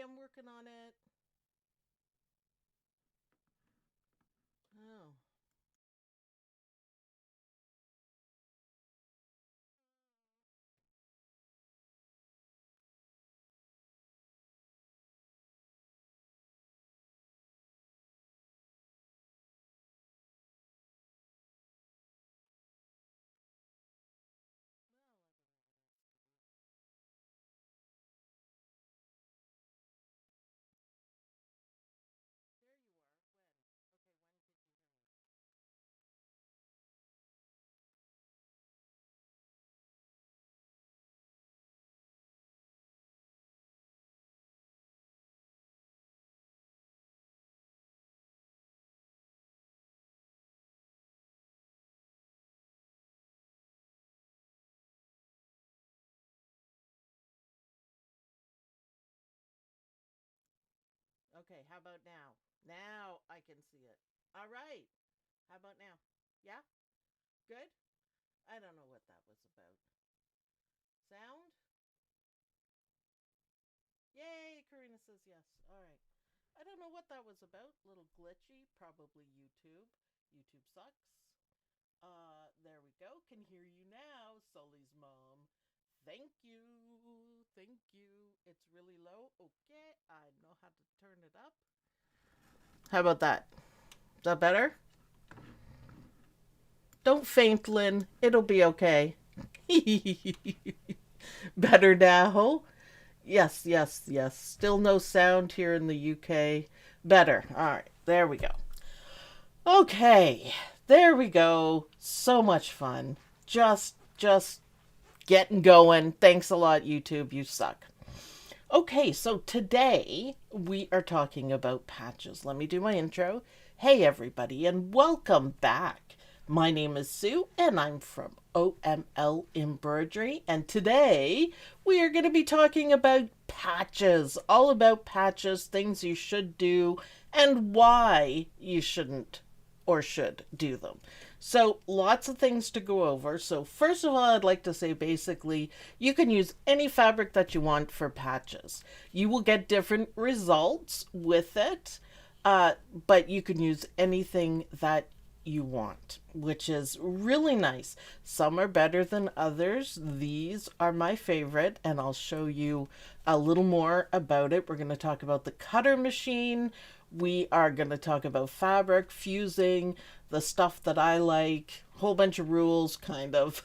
I'm working on it. Oh. Okay, how about now? Now I can see it. All right. How about now? Yeah? Good? I don't know what that was about. Sound? Yay, Karina says yes. All right. I don't know what that was about. Little glitchy, probably YouTube. YouTube sucks. There we go. Can hear you now, Sully's mom. Thank you. Thank you. It's really low. Okay, I know how to turn it up. How about that? Is that better? Don't faint, Lynn. It'll be okay. Better now? Yes, yes, yes. Still no sound here in the UK. Better. All right, there we go. Okay, there we go. So much fun. Just getting going. Thanks a lot, YouTube. You suck. Okay, so today we are talking about patches. Let me do my intro. Hey, everybody, and welcome back. My name is Sue, and I'm from OML Embroidery, and today we are going to be talking about patches, all about patches, things you should do, and why you shouldn't or should do them. So, lots of things to go over. So, first of all, I'd like to say basically, you can use any fabric that you want for patches. You will get different results with it, but you can use anything that you want, which is really nice. Some are better than others. These are my favorite, and I'll show you a little more about it. We're going to talk about the cutter machine. We are going to talk about fabric, fusing, the stuff that I like, whole bunch of rules, kind of.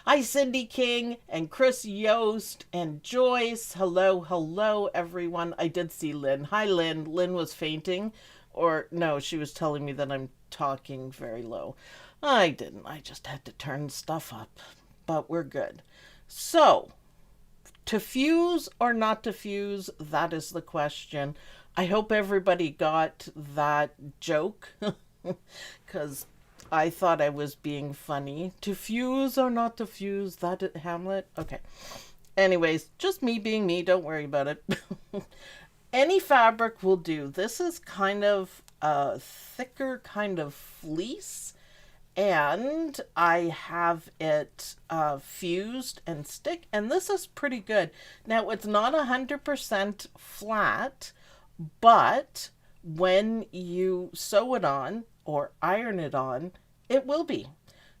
Hi, Cindy King and Chris Yost and Joyce. Hello, hello, everyone. I did see Lynn. Hi, Lynn. Lynn was fainting. Or, no, she was telling me that I'm talking very low. I didn't. I just had to turn stuff up. But we're good. So, to fuse or not to fuse, that is the question. I hope everybody got that joke because I thought I was being funny. To fuse or not to fuse, that Hamlet? Okay. Anyways, just me being me. Don't worry about it. Any fabric will do. This is kind of a thicker kind of fleece, and I have it fused and stick, and this is pretty good. Now, it's not 100% flat, but when you sew it on or iron it on, it will be.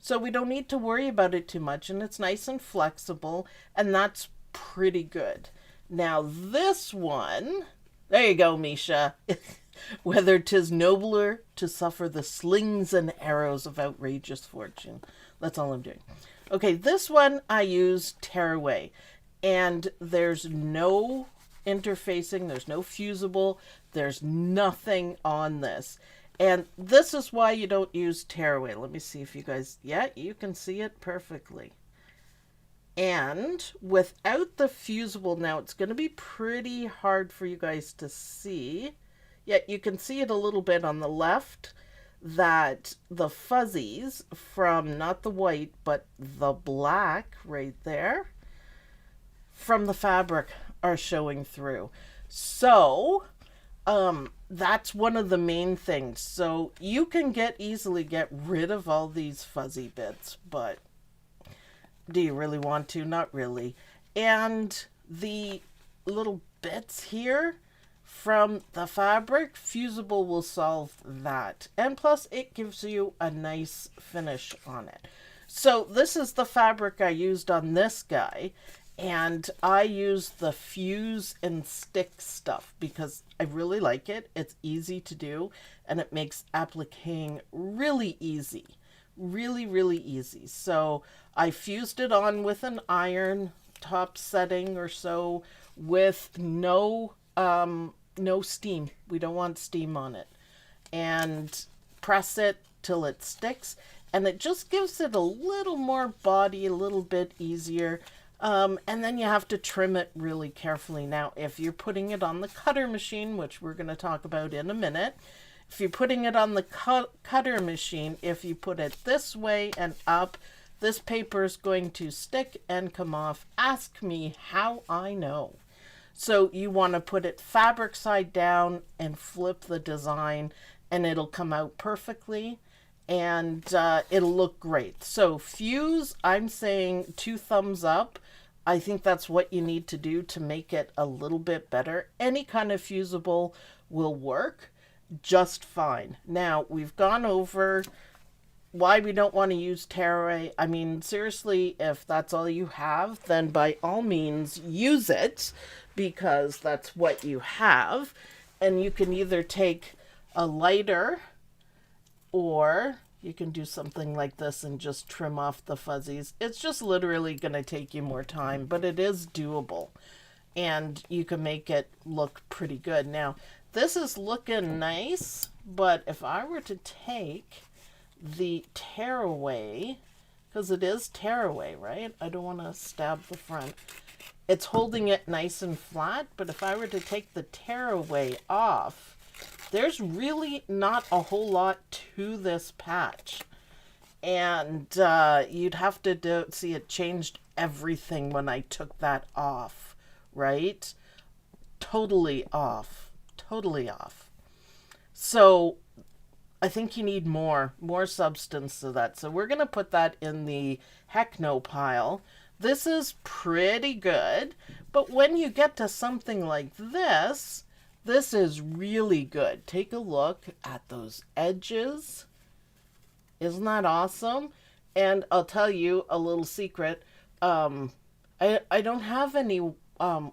So we don't need to worry about it too much, and it's nice and flexible, and that's pretty good. Now, this one, there you go, Misha. Whether 'tis nobler to suffer the slings and arrows of outrageous fortune. That's all I'm doing. Okay, this one I use tearaway, and there's no interfacing, there's no fusible, there's nothing on this. And this is why you don't use tearaway. Let me see if you guys, yeah, you can see it perfectly. And without the fusible, now it's going to be pretty hard for you guys to see. Yet you can see it a little bit on the left that the fuzzies from not the white but the black right there from the fabric are showing through. So that's one of the main things. So you can easily get rid of all these fuzzy bits, but do you really want to? Not really. And the little bits here from the fabric, fusible will solve that. And plus it gives you a nice finish on it. So this is the fabric I used on this guy, and I use the fuse and stick stuff because I really like it. It's easy to do and it makes appliquing really easy. Really, really easy. So I fused it on with an iron top setting or so with no steam. We don't want steam on it. And press it till it sticks, and it just gives it a little more body, a little bit easier. And then you have to trim it really carefully. Now, if you're putting it on the cutter machine, which we're going to talk about in a minute, if you're putting it on the cutter machine, if you put it this way and up, this paper is going to stick and come off. Ask me how I know. So you want to put it fabric side down and flip the design, and it'll come out perfectly, and it'll look great. So fuse, I'm saying 2 thumbs up. I think that's what you need to do to make it a little bit better. Any kind of fusible will work just fine. Now, we've gone over why we don't want to use tearaway. I mean, seriously, if that's all you have, then by all means use it, because that's what you have. And you can either take a lighter, or you can do something like this and just trim off the fuzzies. It's just literally going to take you more time, but it is doable. And you can make it look pretty good. Now, this is looking nice, but if I were to take the tearaway, because it is tearaway, right? I don't want to stab the front. It's holding it nice and flat, but if I were to take the tearaway off, there's really not a whole lot to this patch. And you'd have to see it changed everything when I took that off, right? Totally off. Totally off. So I think you need more substance to that. So we're going to put that in the heck no pile. This is pretty good, but when you get to something like this, this is really good. Take a look at those edges. Isn't that awesome? And I'll tell you a little secret. I don't have any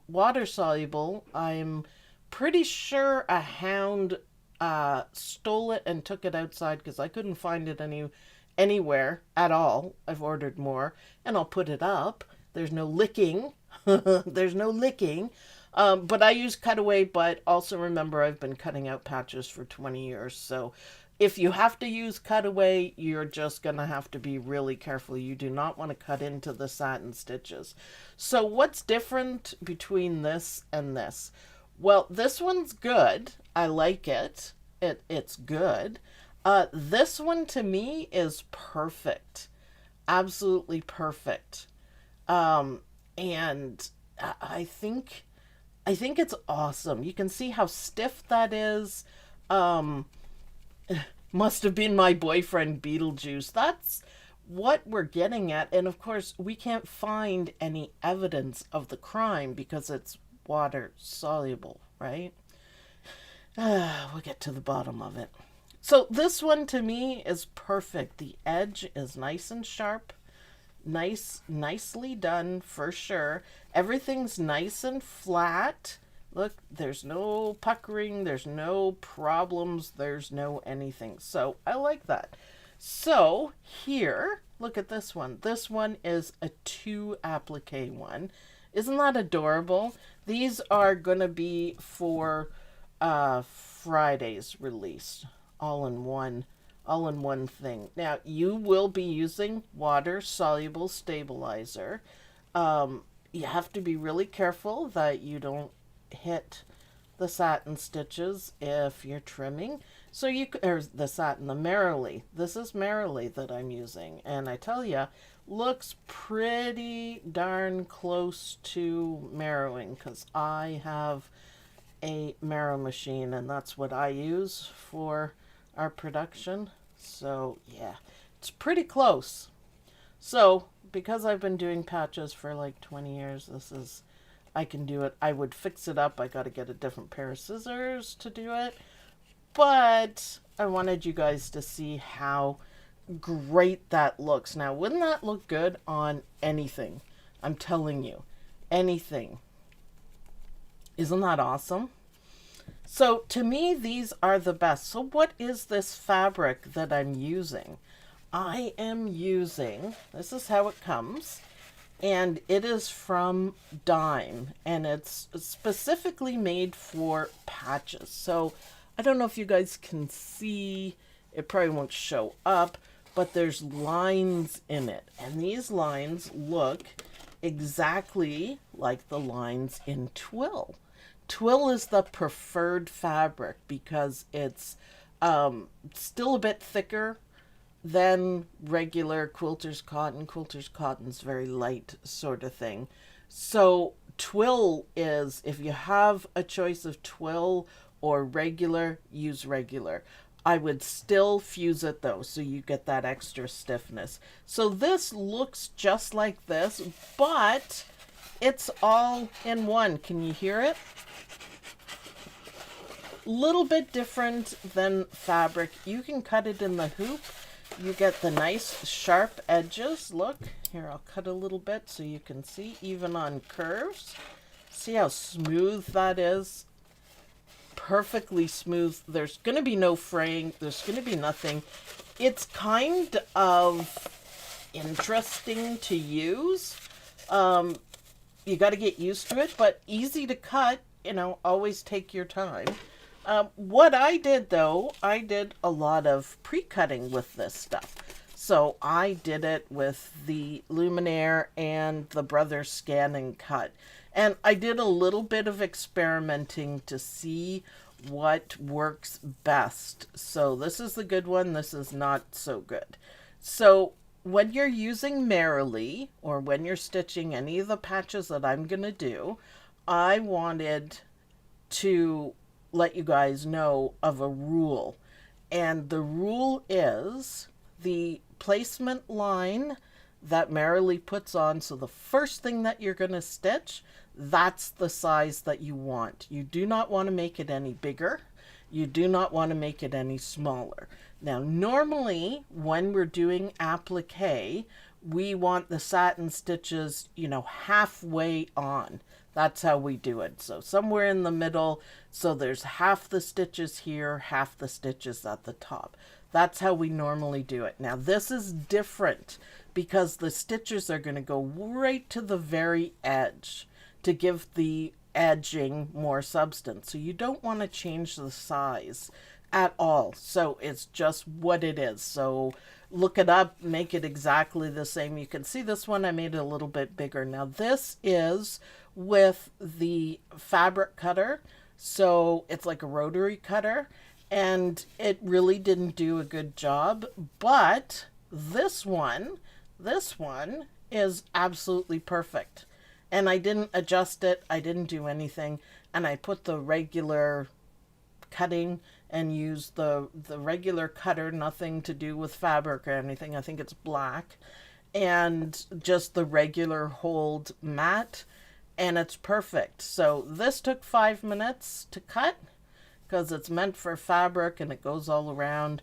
water soluble. I'm pretty sure a hound stole it and took it outside because I couldn't find it anywhere at all. I've ordered more, and I'll put it up. There's no licking. There's no licking. But I use cutaway, but also remember I've been cutting out patches for 20 years. So if you have to use cutaway, you're just going to have to be really careful. You do not want to cut into the satin stitches. So what's different between this and this? Well, this one's good. I like it. It's good. This one to me is perfect. Absolutely perfect. And I think it's awesome. You can see how stiff that is. Must have been my boyfriend Beetlejuice. That's what we're getting at. And of course, we can't find any evidence of the crime because it's water soluble, right? We'll get to the bottom of it. So this one to me is perfect. The edge is nice and sharp. Nicely done for sure. Everything's nice and flat. Look, there's no puckering, there's no problems, there's no anything. So I like that. So here, look at this one. This one is a 2 applique one. Isn't that adorable? These are going to be for Friday's release, all in one thing. Now, you will be using water soluble stabilizer. You have to be really careful that you don't hit the satin stitches if you're trimming. So or the satin, the Merrowly. This is Merrowly that I'm using, and I tell you, looks pretty darn close to Merrowing because I have a Merrow machine, and that's what I use for our production. So yeah, it's pretty close. So because I've been doing patches for like 20 years, this is I can do it. I would fix it up. I got to get a different pair of scissors to do it. But I wanted you guys to see how great that looks. Now, wouldn't that look good on anything? I'm telling you, anything. Isn't that awesome? So to me, these are the best. So what is this fabric that I'm using? I am using, this is how it comes, and it is from Dime, and it's specifically made for patches. So I don't know if you guys can see, it probably won't show up, but there's lines in it, and these lines look exactly like the lines in twill. Twill is the preferred fabric because it's still a bit thicker than regular quilter's cotton. Quilter's cotton's very light sort of thing. So twill is, if you have a choice of twill or regular, use regular. I would still fuse it though, so you get that extra stiffness. So this looks just like this, but it's all in one. Can you hear it? Little bit different than fabric. You can cut it in the hoop. You get the nice sharp edges. Look, here I'll cut a little bit so you can see, even on curves. See how smooth that is? Perfectly smooth. There's going to be no fraying. There's going to be nothing. It's kind of interesting to use. You got to get used to it, but easy to cut. You know, always take your time. What I did though, I did a lot of pre-cutting with this stuff. So I did it with the Luminaire and the Brother Scan and Cut. And I did a little bit of experimenting to see what works best. So this is the good one. This is not so good. So when you're using Merrowly, or when you're stitching any of the patches that I'm going to do, I wanted to let you guys know of a rule. And the rule is the placement line that Merrowly puts on. So the first thing that you're going to stitch, that's the size that you want. You do not want to make it any bigger. You do not want to make it any smaller. Now, normally when we're doing applique, we want the satin stitches, you know, halfway on. That's how we do it. So somewhere in the middle, so there's half the stitches here, half the stitches at the top. That's how we normally do it. Now this is different because the stitches are going to go right to the very edge to give the edging more substance. So you don't want to change the size at all. So it's just what it is. So look it up, make it exactly the same. You can see this one, I made it a little bit bigger. Now this is with the fabric cutter. So it's like a rotary cutter, and it really didn't do a good job. But this one is absolutely perfect. And I didn't adjust it. I didn't do anything. And I put the regular cutting and used the regular cutter, nothing to do with fabric or anything. I think it's black. And just the regular hold mat. And it's perfect. So this took 5 minutes to cut because it's meant for fabric and it goes all around.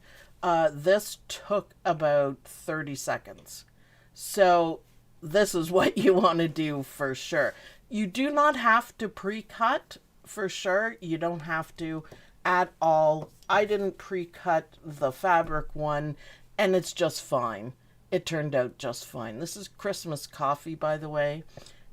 This took about 30 seconds. So this is what you want to do for sure. You do not have to pre-cut for sure. You don't have to at all. I didn't pre-cut the fabric one, and it's just fine. It turned out just fine. This is Christmas coffee, by the way,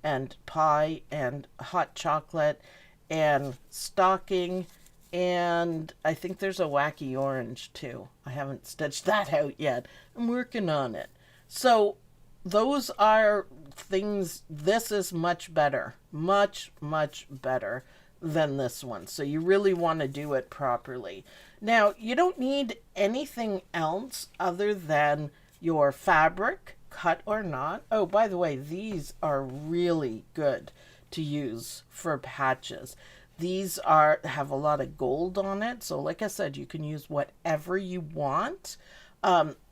and pie and hot chocolate and stocking, and I think there's a wacky orange too. I haven't stitched that out yet. I'm working on it. So those are things. This is much better, much better than this one. So you really want to do it properly. Now, you don't need anything else other than your fabric, cut or not. Oh, by the way, these are really good to use for patches. These have a lot of gold on it. So like I said, you can use whatever you want.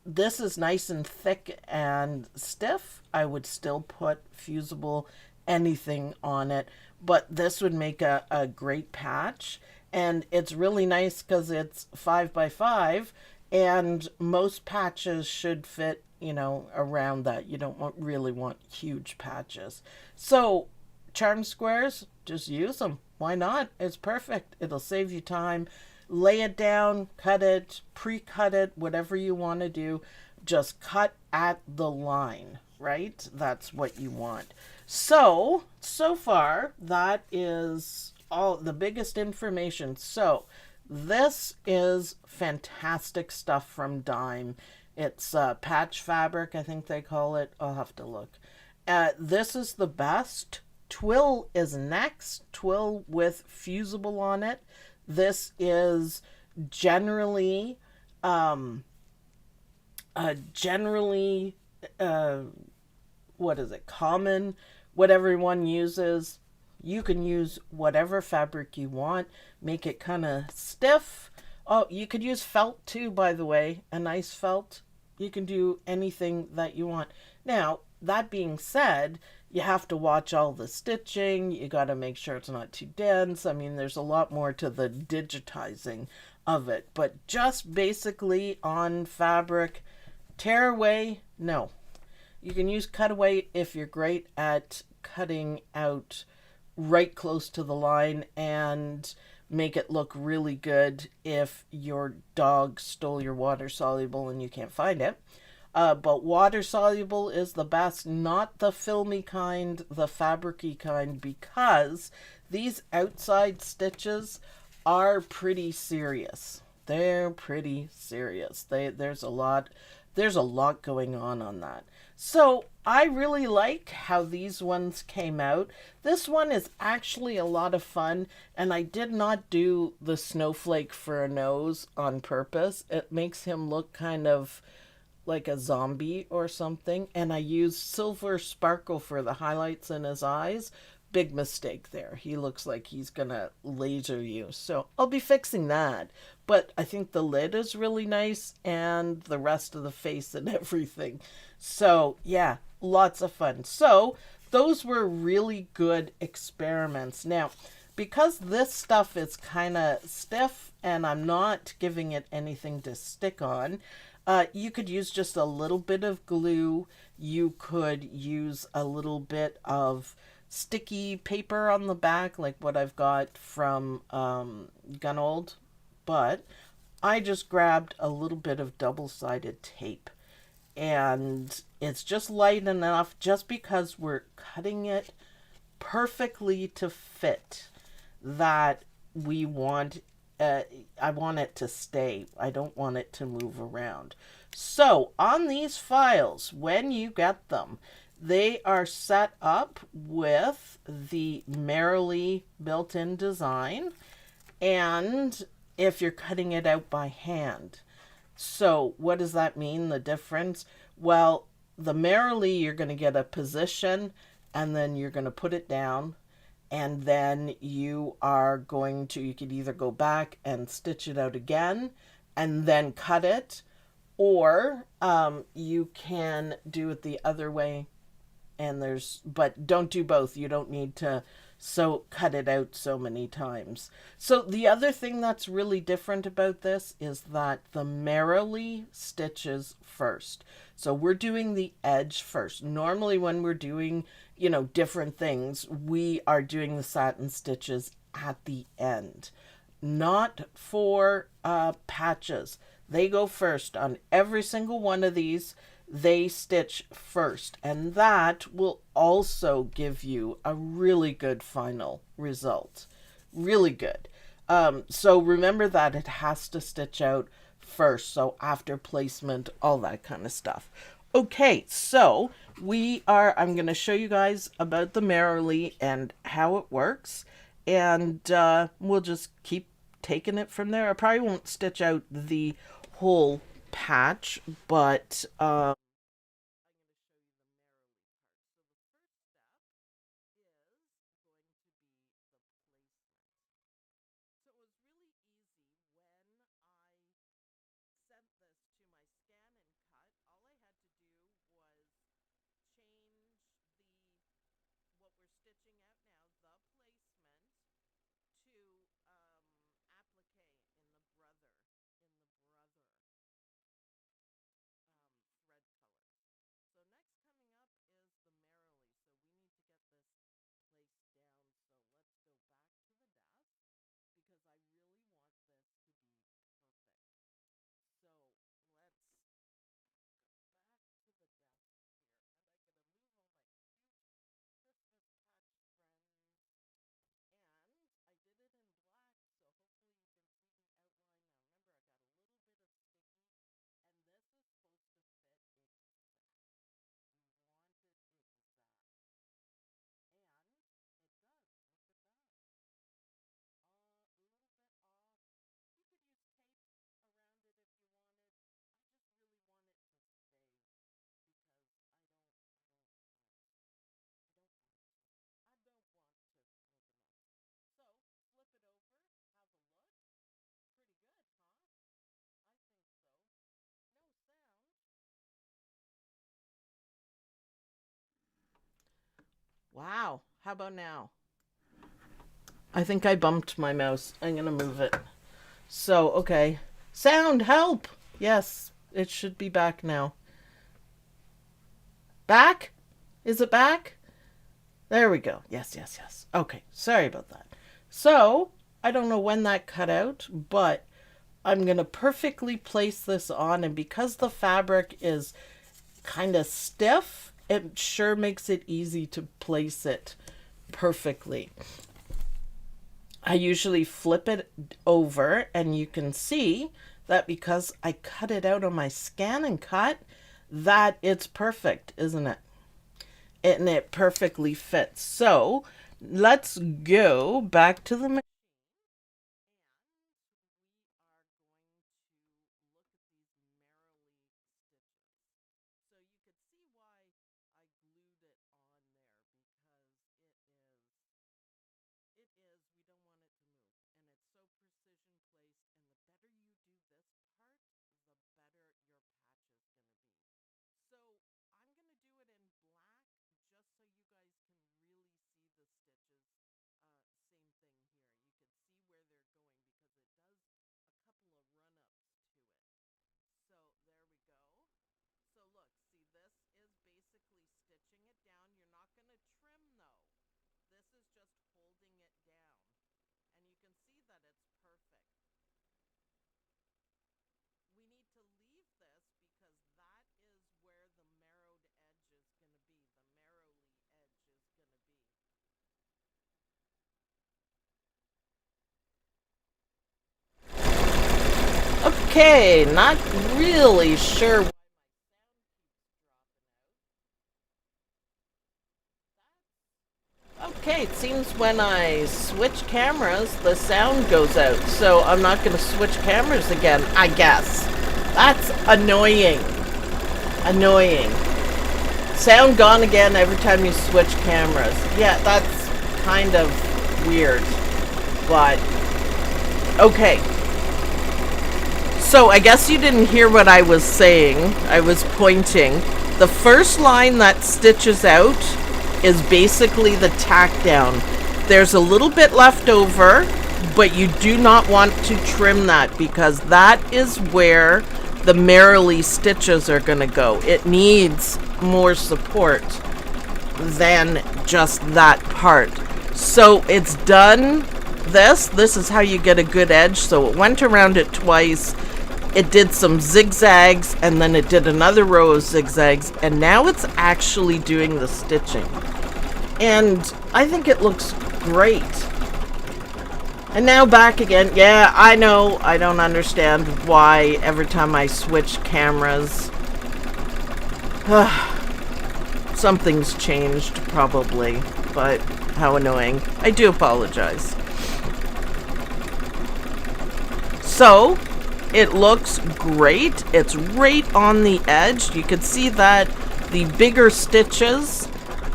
This is nice and thick and stiff. I would still put fusible anything on it, but this would make a great patch. And it's really nice because it's 5 by 5, and most patches should fit, around that. You don't really want huge patches. So charm squares, just use them. Why not? It's perfect. It'll save you time. Lay it down, cut it, pre-cut it, whatever you want to do. Just cut at the line, right? That's what you want. So far, that is all the biggest information. So this is fantastic stuff from Dime. It's patch fabric, I think they call it. I'll have to look. This is the best. Twill is next. Twill with fusible on it. This is generally, generally, what is it? Common, what everyone uses. You can use whatever fabric you want. Make it kind of stiff. Oh, you could use felt too, by the way. A nice felt. You can do anything that you want. Now, that being said, you have to watch all the stitching. You got to make sure it's not too dense. I mean, there's a lot more to the digitizing of it. But just basically on fabric, tear away, no. You can use cutaway if you're great at cutting out right close to the line and make it look really good if your dog stole your water soluble and you can't find it. But water soluble is the best, not the filmy kind, the fabricy kind, because these outside stitches are pretty serious. They're pretty serious. There's a lot going on that. So I really like how these ones came out. This one is actually a lot of fun, and I did not do the snowflake for a nose on purpose. It makes him look kind of like a zombie or something, and I used silver sparkle for the highlights in his eyes. Big mistake there. He looks like he's gonna laser you, so I'll be fixing that. But I think the lid is really nice, and the rest of the face and everything. So yeah, lots of fun. So those were really good experiments. Now, because this stuff is kind of stiff and I'm not giving it anything to stick on, you could use just a little bit of glue. You could use a little bit of sticky paper on the back, like what I've got from Gunold. But I just grabbed a little bit of double-sided tape. And it's just light enough just because we're cutting it perfectly to fit that we want I want it to stay. I don't want it to move around. So on these files, when you get them, they are set up with the Merrow built-in design, and if you're cutting it out by hand. So what does that mean, the difference? Well, the Merrow, you're going to get a position, and then you're going to put it down, and then you could either go back and stitch it out again and then cut it, or you can do it the other way, but don't do both. You don't need to cut it out so many times. So the other thing that's really different about this is that the Merrow stitches first. So we're doing the edge first. Normally when we're doing, different things, we are doing the satin stitches at the end. Not for patches. They go first on every single one of these. They stitch first, and that will also give you a really good final result. Really good. So remember that it has to stitch out first, so after placement, all that kind of stuff. Okay, so I'm going to show you guys about the Merrow and how it works, and we'll just keep taking it from there. I probably won't stitch out the whole patch, but Wow. How about now? I think I bumped my mouse. I'm going to move it. So, okay. Sound, help! Yes, it should be back now. Back? Is it back? There we go. Yes, yes, yes. Okay, sorry about that. So, I don't know when that cut out, but I'm going to perfectly place this on, and because the fabric is kind of stiff, it sure makes it easy to place it perfectly. I usually flip it over, and you can see that because I cut it out on my scan and cut, that it's perfect, isn't it? And it perfectly fits. So let's go back to the machine. So you could see why I glued it on there, because we don't want it to move. And it's so precision placed. And the better you do this part, the better your patch is going to be. So I'm going to do it in black just so you guys can really see the stitches. Same thing here. You can see where they're going because it does a couple of run-ups to it. So there we go. So look, see, this is basically stitching it down. You're not going to trim though. This is just holding it down. And you can see that it's perfect. We need to leave this because that is where the merrowed edge is going to be. The merrowly edge is going to be. Okay, not really sure why my sound keeps dropping out. Okay, it seems when I switch cameras, the sound goes out. So I'm not going to switch cameras again, I guess. That's annoying. Annoying. Sound gone again every time you switch cameras. Yeah, that's kind of weird. But, okay. So I guess you didn't hear what I was saying. I was pointing. The first line that stitches out is basically the tack down. There's a little bit left over, but you do not want to trim that because that is where the merrily stitches are going to go. It needs more support than just that part. So it's done. This is how you get a good edge. So it went around it twice. It did some zigzags, and then it did another row of zigzags, and now it's actually doing the stitching. And I think it looks great. And now back again. Yeah, I know, I don't understand why every time I switch cameras, something's changed probably, but how annoying. I do apologize. So, it looks great. It's right on the edge. You can see that the bigger stitches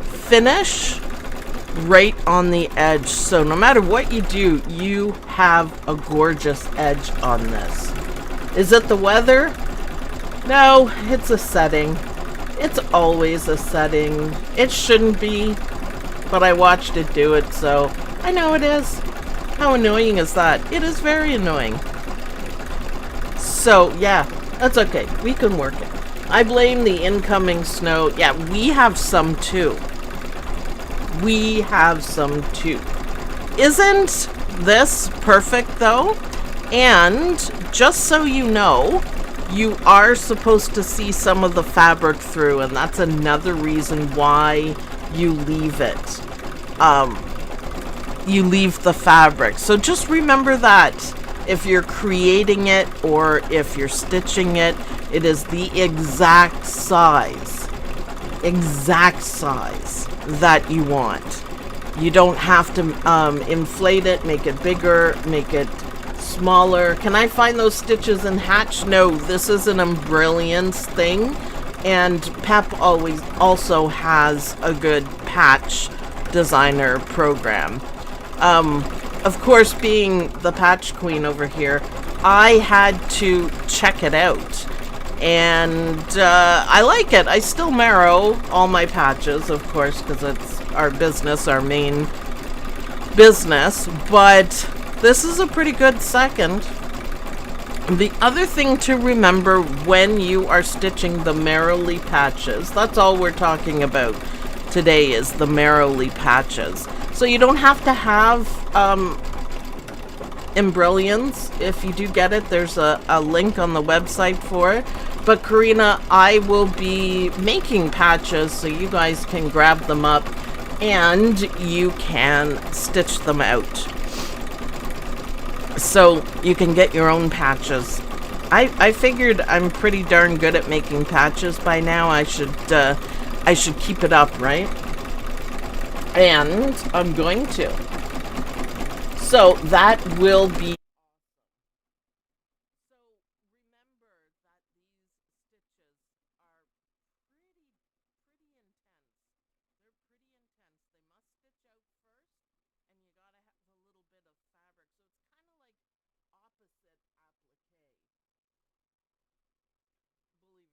finish right on the edge. So no matter what you do, you have a gorgeous edge on this. Is it the weather? No, it's a setting. It's always a setting. It shouldn't be, but I watched it do it, so I know it is. How annoying is that? It is very annoying. So, yeah, that's okay. We can work it. I blame the incoming snow. Yeah, we have some too. We have some too. Isn't this perfect though? And just so you know, you are supposed to see some of the fabric through, and that's another reason why you leave it. You leave the fabric. So just remember that. If you're creating it or if you're stitching it, it is the exact size that you want. You don't have to inflate it, make it bigger, make it smaller. Can I find those stitches in Hatch? No, this is an Embrilliance thing, and Pep also has a good patch designer program. Of course, being the patch queen over here, I had to check it out. And I like it. I still Merrow all my patches, of course, because it's our business, our main business, but this is a pretty good second. The other thing to remember when you are stitching the Merrowly patches, that's all we're talking about today, is the Merrowly patches. So you don't have to have Embrilliance. If you do get it, there's a link on the website for it. But Karina, I will be making patches so you guys can grab them up and you can stitch them out. So you can get your own patches. I figured I'm pretty darn good at making patches by now. I should keep it up, right? And I'm going to. So that will be. So remember that these stitches are pretty intense. They're pretty intense. They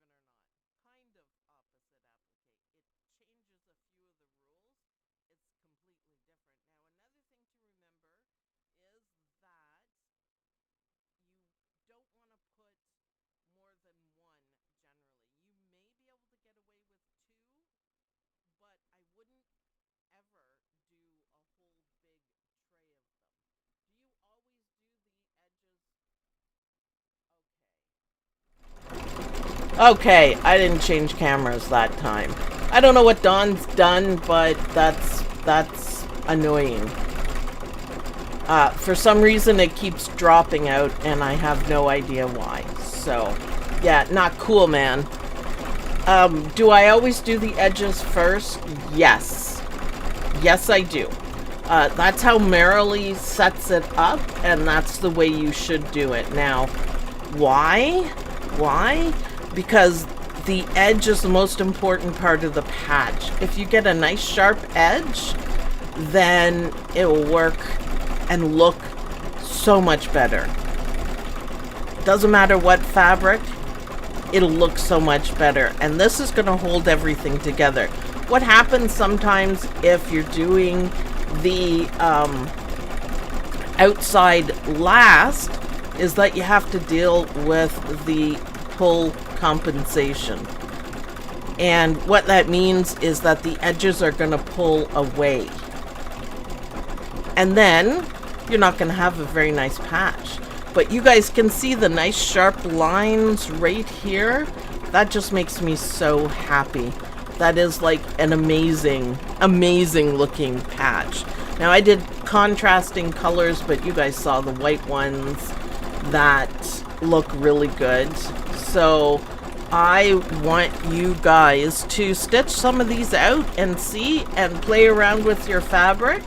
must stitch out first, and you gotta have a little bit of fabric. So it's kind of like opposite applique, believe it or not. Kind of opposite applique. It changes a few of the rules. It's completely different. Now, another thing to remember is that you don't want to put more than one generally. You may be able to get away with two, but I wouldn't ever do a whole big tray of them. Do you always do the edges? Okay, I didn't change cameras that time. I don't know what Dawn's done, but that's annoying. For some reason it keeps dropping out and I have no idea why. So, yeah, not cool, man. Do I always do the edges first? Yes. Yes, I do. That's how Merrily sets it up, and that's the way you should do it. Now, why? Why? Because the edge is the most important part of the patch. If you get a nice sharp edge, then it will work and look so much better. Doesn't matter what fabric, it'll look so much better. And this is going to hold everything together. What happens sometimes if you're doing the outside last is that you have to deal with the pull compensation. And what that means is that the edges are going to pull away. And then you're not going to have a very nice patch. But you guys can see the nice sharp lines right here. That just makes me so happy. That is like an amazing, amazing looking patch. Now I did contrasting colors, but you guys saw the white ones that look really good. So I want you guys to stitch some of these out and see and play around with your fabric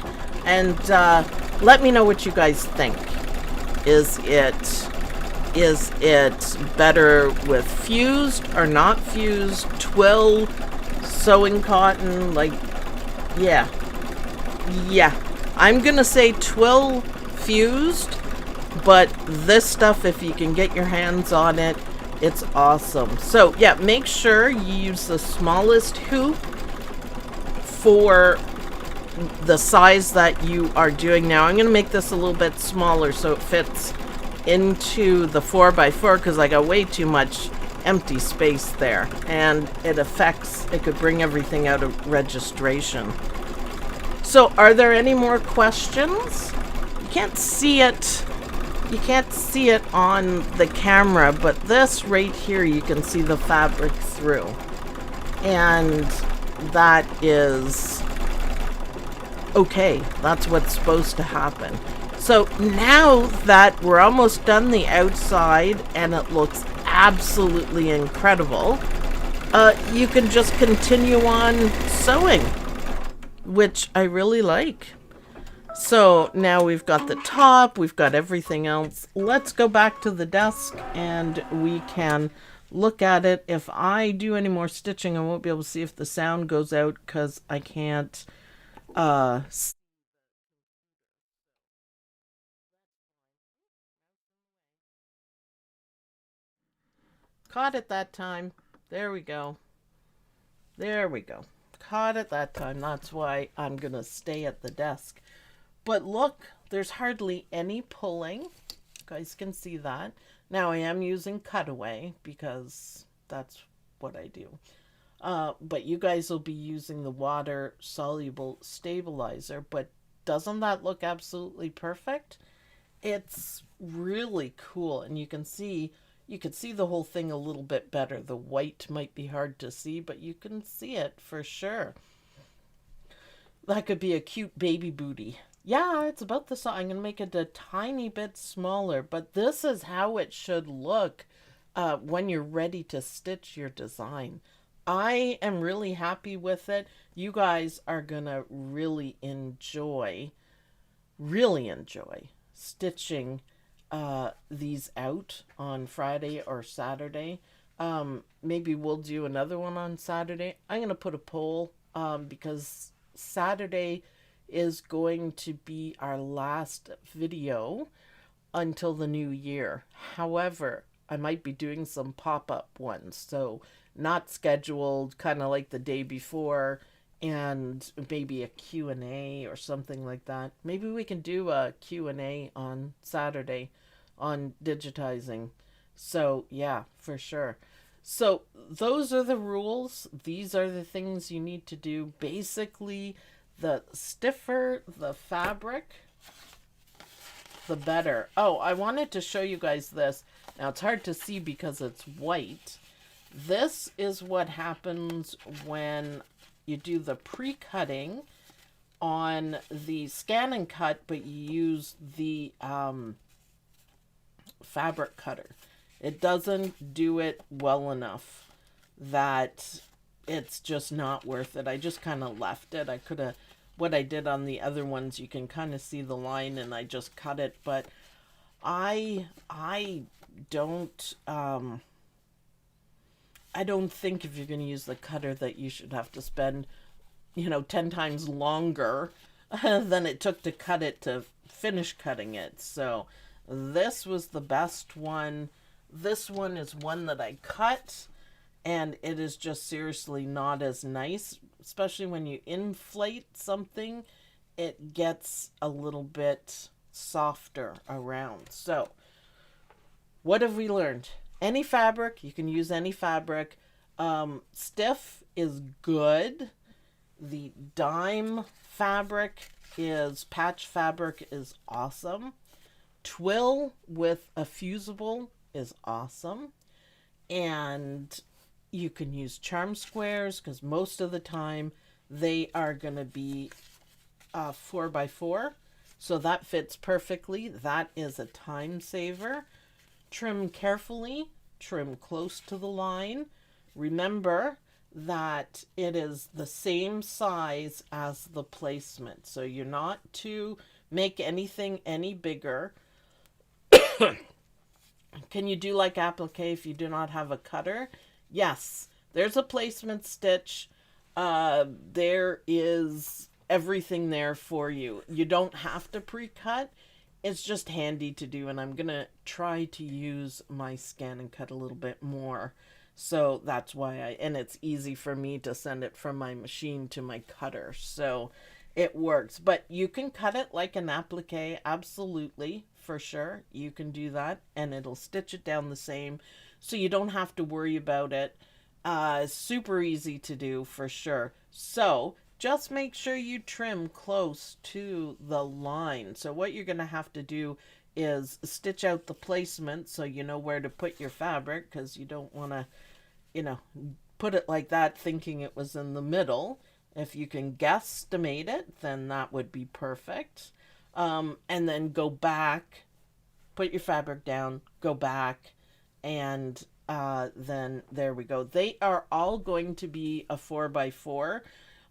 and let me know what you guys think. Is it better with fused or not fused, twill, sewing cotton? Like, yeah, I'm gonna say twill fused, but this stuff, if you can get your hands on it, it's awesome. So yeah, make sure you use the smallest hoop for the size that you are doing. Now I'm gonna make this a little bit smaller so it fits into the 4x4 because I got way too much empty space there, and it could bring everything out of registration. So are there any more questions? You can't see it on the camera, but this right here you can see the fabric through, and that is okay. That's what's supposed to happen. So now that we're almost done the outside and it looks absolutely incredible, you can just continue on sewing, which I really like. So now we've got the top, we've got everything else. Let's go back to the desk and we can look at it. If I do any more stitching, I won't be able to see if the sound goes out because I can't Caught it that time. There we go. There we go. Caught it that time. That's why I'm going to stay at the desk. But look, there's hardly any pulling. You guys can see that. Now I am using cutaway because that's what I do. But you guys will be using the water soluble stabilizer. But doesn't that look absolutely perfect? It's really cool, and you can see the whole thing a little bit better. The white might be hard to see, but you can see it for sure. That could be a cute baby booty. Yeah, it's about the size. I'm going to make it a tiny bit smaller, but this is how it should look when you're ready to stitch your design. I am really happy with it. You guys are going to really enjoy stitching these out on Friday or Saturday. Maybe we'll do another one on Saturday. I'm going to put a poll because Saturday is going to be our last video until the new year. However, I might be doing some pop-up ones, so not scheduled, kind of like the day before, and maybe a Q&A or something like that. Maybe we can do a Q&A on Saturday on digitizing. So, yeah, for sure. So, those are the rules. These are the things you need to do. Basically, the stiffer the fabric, the better. Oh, I wanted to show you guys this. Now, it's hard to see because it's white. This is what happens when you do the pre-cutting on the scan and cut, but you use the fabric cutter. It doesn't do it well enough that it's just not worth it. I just kind of left it. I could have, what I did on the other ones, you can kind of see the line, and I just cut it, but I don't I don't think if you're going to use the cutter that you should have to spend, 10 times longer than it took to cut it to finish cutting it. So this was the best one. This one is one that I cut, and it is just seriously not as nice, especially when you inflate something. It gets a little bit softer around. So what have we learned? Any fabric, you can use any fabric. Stiff is good. The dime fabric patch fabric is awesome. Twill with a fusible is awesome. And you can use charm squares because most of the time they are going to be 4x4. So that fits perfectly. That is a time saver. Trim carefully, trim close to the line. Remember that it is the same size as the placement. So you're not to make anything any bigger. Can you do like applique if you do not have a cutter? Yes, there's a placement stitch. There is everything there for you. You don't have to pre-cut. It's just handy to do, and I'm going to try to use my scan and cut a little bit more. So that's why and it's easy for me to send it from my machine to my cutter. So it works. But you can cut it like an applique, absolutely, for sure. You can do that, and it'll stitch it down the same. So you don't have to worry about it. Super easy to do, for sure. So just make sure you trim close to the line. So what you're going to have to do is stitch out the placement so you know where to put your fabric, because you don't want to, put it like that thinking it was in the middle. If you can guesstimate it, then that would be perfect. And then go back, put your fabric down, go back, and then there we go. They are all going to be a 4x4.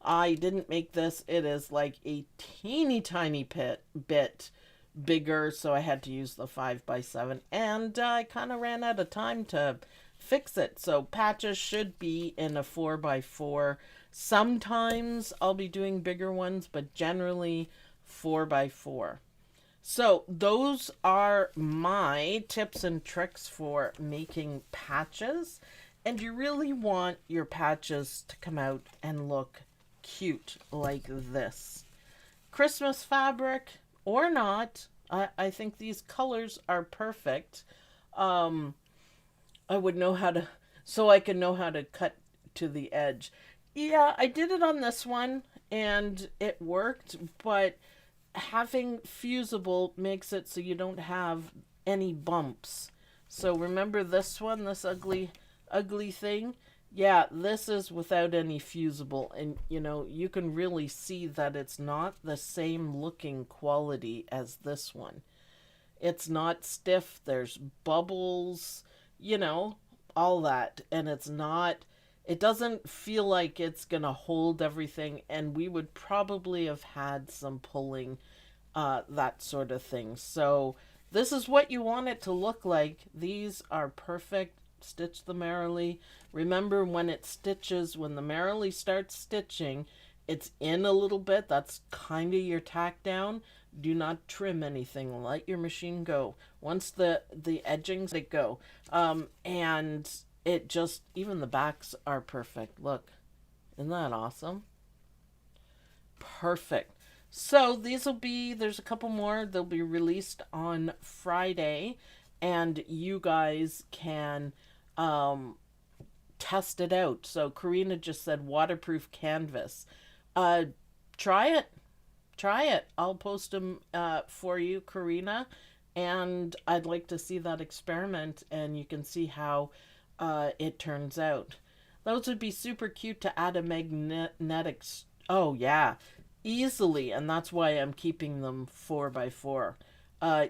I didn't make this. It is like a teeny tiny bit bigger, so I had to use the 5x7, and I kind of ran out of time to fix it. So patches should be in a 4x4. Sometimes I'll be doing bigger ones, but generally 4x4. So those are my tips and tricks for making patches. And you really want your patches to come out and look cute like this. Christmas fabric or not, I think these colors are perfect. Um, I would know how to, so I can know how to cut to the edge. Yeah, I did it on this one and it worked, but having fusible makes it so you don't have any bumps. So remember this one, this ugly thing? Yeah, this is without any fusible, and you know, you can really see that it's not the same looking quality as this one. It's not stiff, there's bubbles, you know, all that. And it doesn't feel like it's gonna hold everything. And we would probably have had some pulling, that sort of thing. So, this is what you want it to look like. These are perfect. Stitch them merrily. Remember when it stitches, when the merrily starts stitching, it's in a little bit. That's kind of your tack down. Do not trim anything. Let your machine go. Once the edgings, they go. And it just, even the backs are perfect. Look, isn't that awesome? Perfect. So these will be, there's a couple more. They'll be released on Friday. And you guys can test it out. So Karina just said waterproof canvas. Try it. Try it. I'll post them for you, Karina. And I'd like to see that experiment and you can see how it turns out. Those would be super cute to add a magnetic. Oh, yeah. Easily. And that's why I'm keeping them 4x4.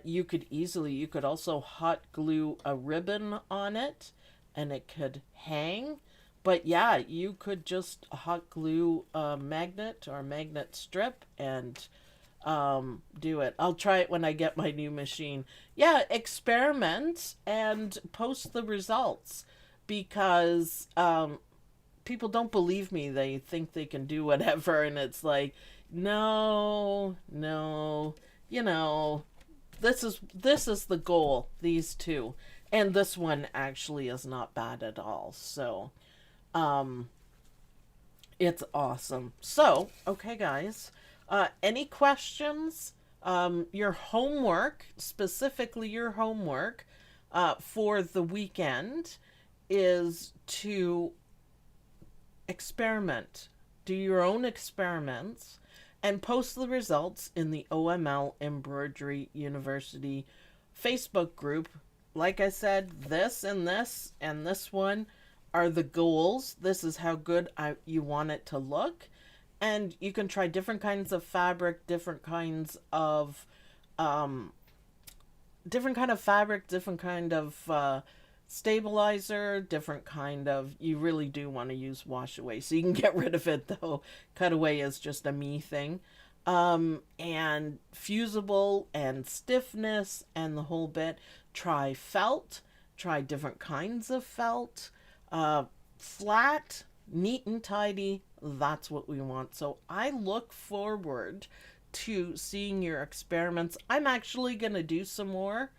You could also hot glue a ribbon on it and it could hang. But yeah, you could just hot glue a magnet or magnet strip and do it. I'll try it when I get my new machine. Yeah, experiment and post the results because people don't believe me. They think they can do whatever, and it's like, no, no, you know, this is the goal, these two. And this one actually is not bad at all. So, um it's awesome. So, okay guys, any questions? Your homework, specifically your homework for the weekend is to experiment. Do your own experiments and post the results in the OML Embroidery University Facebook group. Like I said, this and this one are the goals. This is how good you want it to look. And you can try different kinds of fabric, different kind of fabric, different kind of stabilizer, different kind of, you really do want to use wash away. So you can get rid of it though. Cutaway is just a me thing. And fusible and stiffness and the whole bit. Try felt, try different kinds of felt, flat, neat and tidy. That's what we want. So I look forward to seeing your experiments. I'm actually going to do some more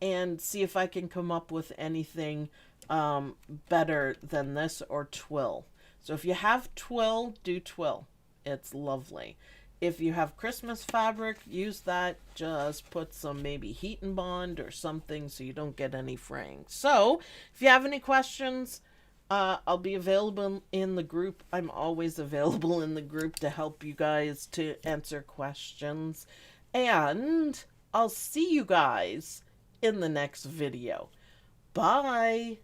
and see if I can come up with anything better than this or twill. So if you have twill, do twill. It's lovely. If you have Christmas fabric, use that. Just put some maybe heat and bond or something so you don't get any fraying. So if you have any questions, I'll be available in the group. I'm always available in the group to help you guys to answer questions. And I'll see you guys in the next video. Bye.